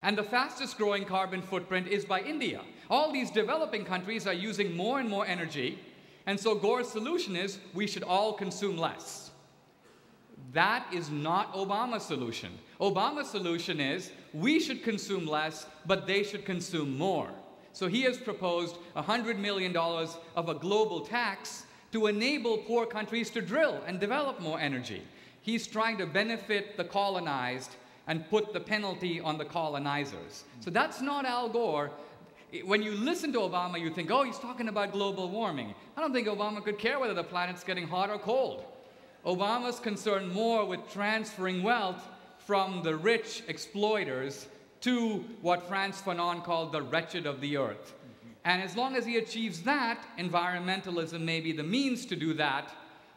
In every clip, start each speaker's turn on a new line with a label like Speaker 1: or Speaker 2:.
Speaker 1: And the fastest growing carbon footprint is by India. All these developing countries are using more and more energy, and so Gore's solution is we should all consume less. That is not Obama's solution. Obama's solution is we should consume less, but they should consume more. So he has proposed $100 million of a global tax to enable poor countries to drill and develop more energy. He's trying to benefit the colonized and put the penalty on the colonizers. So that's not Al Gore. When you listen to Obama, you think, oh, he's talking about global warming. I don't think Obama could care whether the planet's getting hot or cold. Obama's concerned more with transferring wealth from the rich exploiters to what Frantz Fanon called the wretched of the earth. And as long as he achieves that, environmentalism may be the means to do that,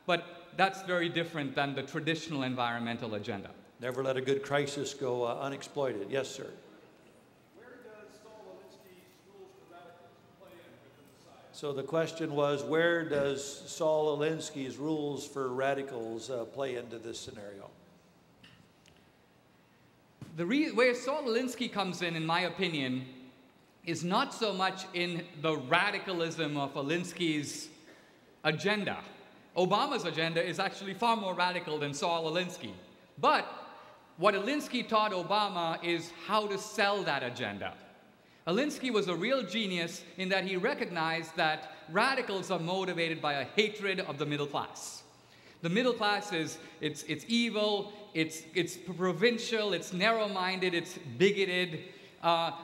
Speaker 1: but that's very different than the traditional environmental agenda.
Speaker 2: Never let a good crisis go unexploited. Yes, sir.
Speaker 3: Where does Saul Alinsky's rules for radicals play in within the side?
Speaker 2: So the question was, where does Saul Alinsky's rules for radicals play into this scenario?
Speaker 1: Where Saul Alinsky comes in my opinion, is not so much in the radicalism of Alinsky's agenda. Obama's agenda is actually far more radical than Saul Alinsky. But what Alinsky taught Obama is how to sell that agenda. Alinsky was a real genius in that he recognized that radicals are motivated by a hatred of the middle class. The middle class it's evil, it's provincial, it's narrow-minded, it's bigoted.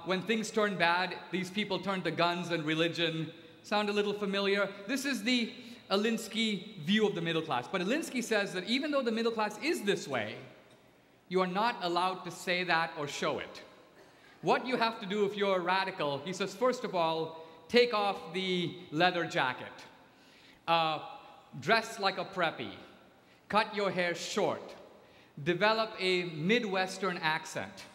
Speaker 1: When things turn bad, these people turn to guns and religion. Sound a little familiar? This is the Alinsky view of the middle class. But Alinsky says that even though the middle class is this way, you are not allowed to say that or show it. What you have to do if you're a radical, he says, first of all, take off the leather jacket. Dress like a preppy. Cut your hair short. Develop a Midwestern accent.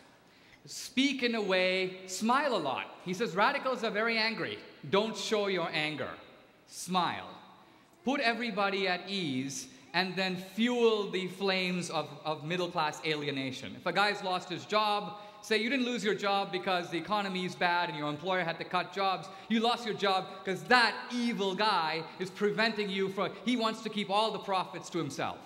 Speaker 1: Speak in a way, smile a lot. He says radicals are very angry. Don't show your anger. Smile. Put everybody at ease and then fuel the flames of middle-class alienation. If a guy's lost his job, say you didn't lose your job because the economy is bad and your employer had to cut jobs. You lost your job because that evil guy is preventing you from, he wants to keep all the profits to himself.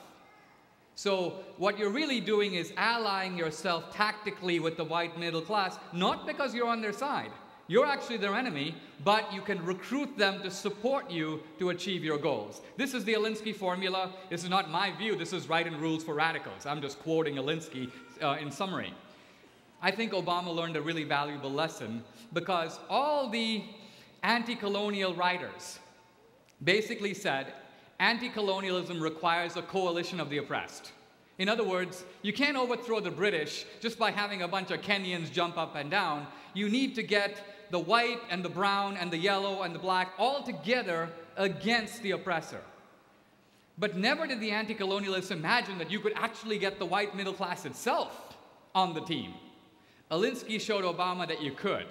Speaker 1: So what you're really doing is allying yourself tactically with the white middle class, not because you're on their side. You're actually their enemy, but you can recruit them to support you to achieve your goals. This is the Alinsky formula. This is not my view. This is Right and Rules for Radicals. I'm just quoting Alinsky in summary. I think Obama learned a really valuable lesson because all the anti-colonial writers basically said anti-colonialism requires a coalition of the oppressed. In other words, you can't overthrow the British just by having a bunch of Kenyans jump up and down. You need to get the white and the brown and the yellow and the black all together against the oppressor. But never did the anti-colonialists imagine that you could actually get the white middle class itself on the team. Alinsky showed Obama that you could.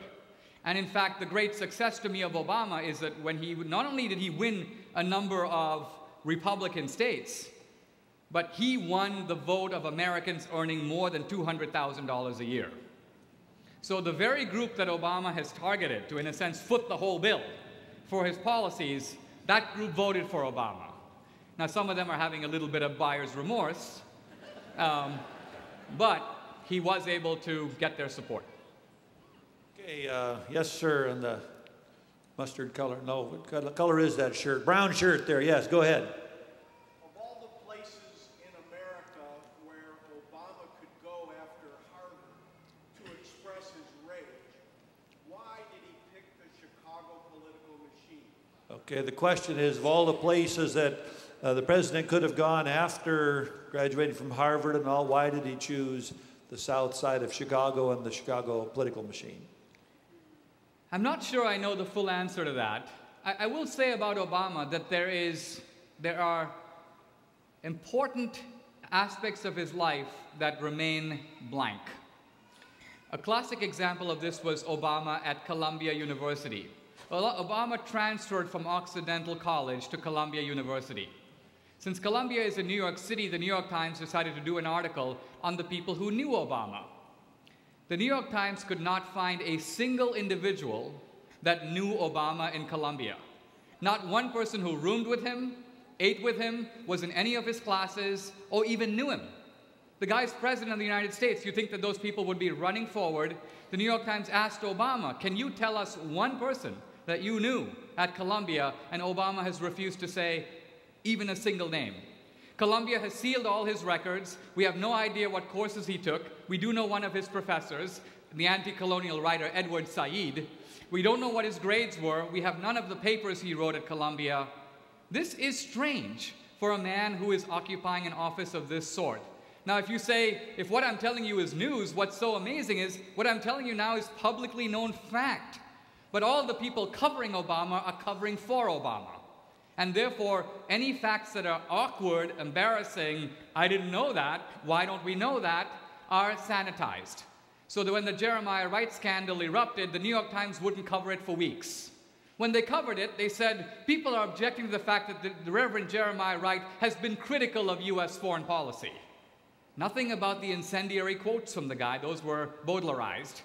Speaker 1: And in fact, the great success to me of Obama is that when he, not only did he win a number of Republican states, but he won the vote of Americans earning more than $200,000 a year. So the very group that Obama has targeted to, in a sense, foot the whole bill for his policies, that group voted for Obama. Now, some of them are having a little bit of buyer's remorse, but he was able to get their support.
Speaker 2: Okay, yes, sir, and the mustard color. No, what color is that shirt? Brown shirt there, yes, go ahead.
Speaker 3: Of all the places in America where Obama could go after Harvard to express his rage, why did he pick the Chicago political machine?
Speaker 2: Okay, the question is, of all the places that the president could have gone after graduating from Harvard and all, why did he choose the south side of Chicago and the Chicago political machine?
Speaker 1: I'm not sure I know the full answer to that. I will say about Obama that there are important aspects of his life that remain blank. A classic example of this was Obama at Columbia University. Obama transferred from Occidental College to Columbia University. Since Columbia is in New York City, the New York Times decided to do an article on the people who knew Obama. The New York Times could not find a single individual that knew Obama in Columbia. Not one person who roomed with him, ate with him, was in any of his classes, or even knew him. The guy's president of the United States. You think that those people would be running forward? The New York Times asked Obama, can you tell us one person that you knew at Columbia? And Obama has refused to say even a single name. Columbia has sealed all his records. We have no idea what courses he took. We do know one of his professors, the anti-colonial writer Edward Said. We don't know what his grades were. We have none of the papers he wrote at Columbia. This is strange for a man who is occupying an office of this sort. Now, if you say, if what I'm telling you is news, what's so amazing is what I'm telling you now is publicly known fact. But all the people covering Obama are covering for Obama. And therefore, any facts that are awkward, embarrassing, I didn't know that, why don't we know that, are sanitized. So that when the Jeremiah Wright scandal erupted, the New York Times wouldn't cover it for weeks. When they covered it, they said, people are objecting to the fact that the Reverend Jeremiah Wright has been critical of U.S. foreign policy. Nothing about the incendiary quotes from the guy. Those were Baudelarized.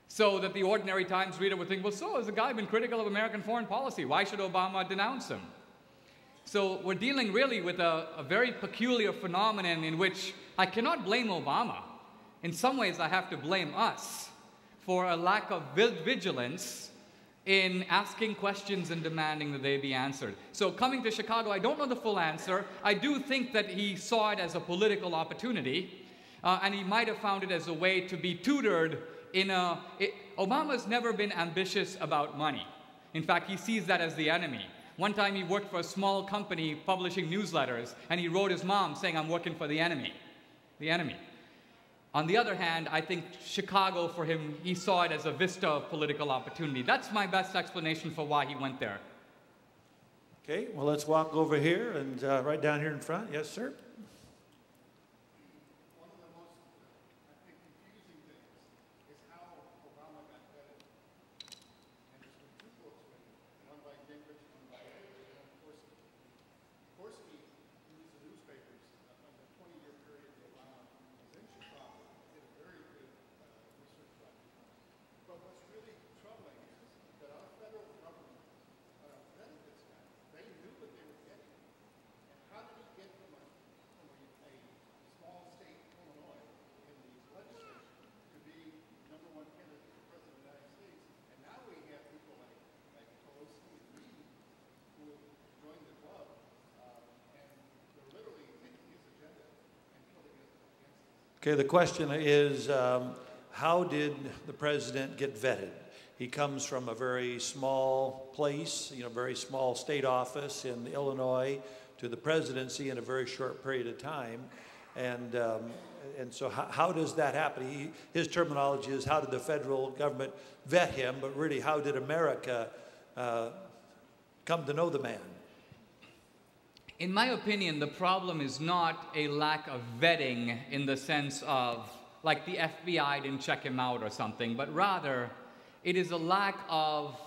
Speaker 1: So that the ordinary Times reader would think, well, so has the guy been critical of American foreign policy? Why should Obama denounce him? So we're dealing really with a very peculiar phenomenon in which I cannot blame Obama. In some ways, I have to blame us for a lack of vigilance in asking questions and demanding that they be answered. So coming to Chicago, I don't know the full answer. I do think that he saw it as a political opportunity, and he might have found it as a way to be tutored in Obama's never been ambitious about money. In fact, he sees that as the enemy. One time he worked for a small company publishing newsletters, and he wrote his mom saying, I'm working for the enemy. The enemy. On the other hand, I think Chicago, for him, he saw it as a vista of political opportunity. That's my best explanation for why he went there.
Speaker 2: Okay, well, let's walk over here and right down here in front. Yes, sir.
Speaker 3: One of the most, I think, confusing things is how Obama got vetted. And there's been two books written, one by Gingrich and one by Forsky used the newspapers on the 20-year period that Obama was in Chicago. Did a very good research project. But what's really troubling is that our federal government vetted this guy. They knew what they were getting. And how did he get from a small state, Illinois, in the legislature to be #1 candidate for president of the United States? And now we have people like Pelosi and Reid who joined the club, and they're literally taking his agenda and putting it against us.
Speaker 2: Okay, the question is, how did the president get vetted? He comes from a very small place, very small state office in Illinois to the presidency in a very short period of time. And so how does that happen? His terminology is, how did the federal government vet him? But really, how did America come to know the man?
Speaker 1: In my opinion, the problem is not a lack of vetting in the sense of, like the FBI didn't check him out or something, but rather, it is a lack of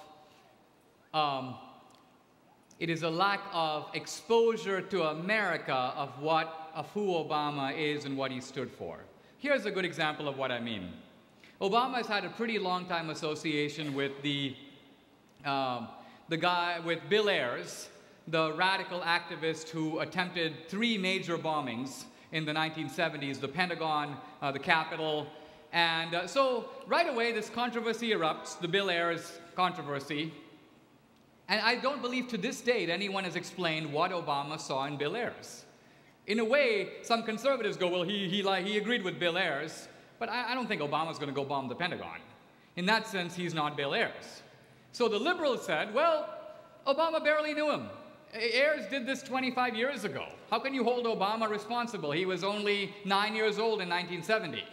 Speaker 1: exposure to America of who Obama is and what he stood for. Here's a good example of what I mean. Obama has had a pretty long time association with the guy with Bill Ayers, the radical activist who attempted 3 major bombings in the 1970s, the Pentagon, the Capitol. And so right away, this controversy erupts, the Bill Ayers controversy. And I don't believe to this date anyone has explained what Obama saw in Bill Ayers. In a way, some conservatives go, well, he agreed with Bill Ayers, but I don't think Obama's going to go bomb the Pentagon. In that sense, he's not Bill Ayers. So the liberals said, well, Obama barely knew him. Ayers did this 25 years ago. How can you hold Obama responsible? He was only 9 years old in 1970.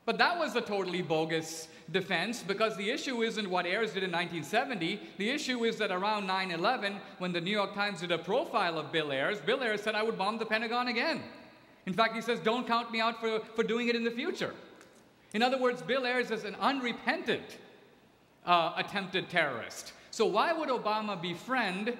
Speaker 1: But that was a totally bogus defense, because the issue isn't what Ayers did in 1970. The issue is that around 9/11, when the New York Times did a profile of Bill Ayers said, I would bomb the Pentagon again. In fact, he says, don't count me out for doing it in the future. In other words, Bill Ayers is an unrepentant attempted terrorist. So why would Obama befriend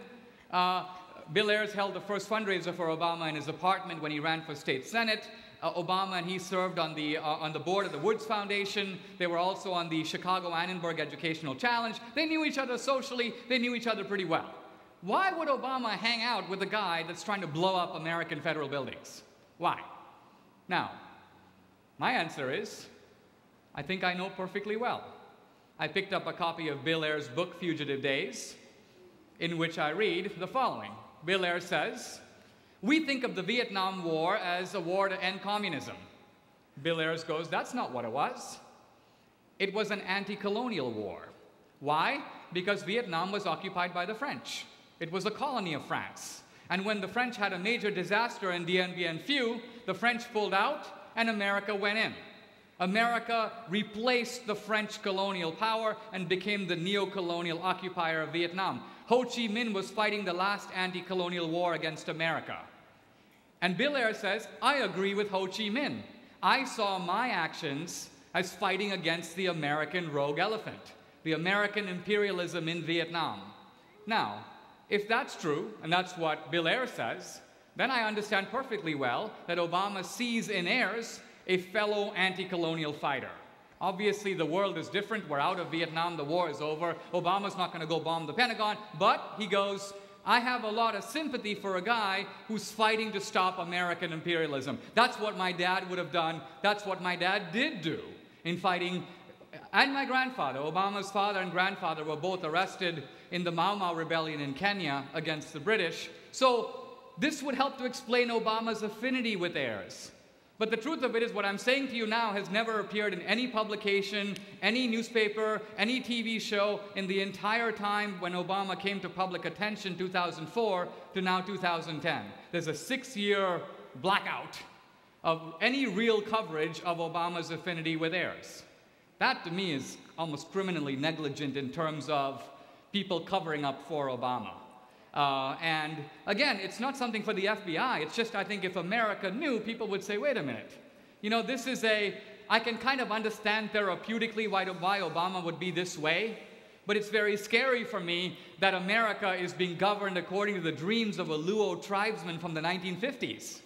Speaker 1: Bill Ayers held the first fundraiser for Obama in his apartment when he ran for state senate. Obama and he served on the board of the Woods Foundation. They were also on the Chicago-Annenberg Educational Challenge. They knew each other socially. They knew each other pretty well. Why would Obama hang out with a guy that's trying to blow up American federal buildings? Why? Now, my answer is, I think I know perfectly well. I picked up a copy of Bill Ayer's book, Fugitive Days, in which I read the following. Bill Ayer says, "We think of the Vietnam War as a war to end communism." Bill Ayers goes, "That's not what it was. It was an anti-colonial war." Why? Because Vietnam was occupied by the French. It was a colony of France. And when the French had a major disaster in Dien Bien Phu, the French pulled out and America went in. America replaced the French colonial power and became the neo-colonial occupier of Vietnam. Ho Chi Minh was fighting the last anti-colonial war against America. And Bill Ayer says, I agree with Ho Chi Minh. I saw my actions as fighting against the American rogue elephant, the American imperialism in Vietnam. Now, if that's true, and that's what Bill Ayer says, then I understand perfectly well that Obama sees in Ayers a fellow anti-colonial fighter. Obviously, the world is different. We're out of Vietnam. The war is over. Obama's not going to go bomb the Pentagon. But he goes, I have a lot of sympathy for a guy who's fighting to stop American imperialism. That's what my dad would have done. That's what my dad did do in fighting. And my grandfather, Obama's father and grandfather, were both arrested in the Mau Mau rebellion in Kenya against the British. So this would help to explain Obama's affinity with Ayers. But the truth of it is what I'm saying to you now has never appeared in any publication, any newspaper, any TV show in the entire time when Obama came to public attention, 2004 to now 2010. There's a 6-year blackout of any real coverage of Obama's affinity with Ayers. That to me is almost criminally negligent in terms of people covering up for Obama. And again, it's not something for the FBI. It's just, I think if America knew, people would say, wait a minute. You know, this is I can kind of understand therapeutically why Obama would be this way, but it's very scary for me that America is being governed according to the dreams of a Luo tribesman from the 1950s.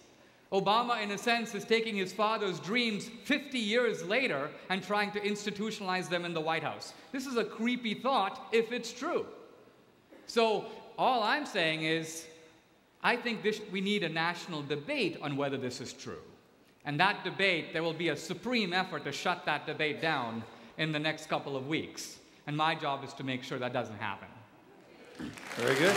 Speaker 1: Obama, in a sense, is taking his father's dreams 50 years later and trying to institutionalize them in the White House. This is a creepy thought if it's true. So all I'm saying is, I think we need a national debate on whether this is true. And that debate, there will be a supreme effort to shut that debate down in the next couple of weeks. And my job is to make sure that doesn't happen.
Speaker 2: Very good.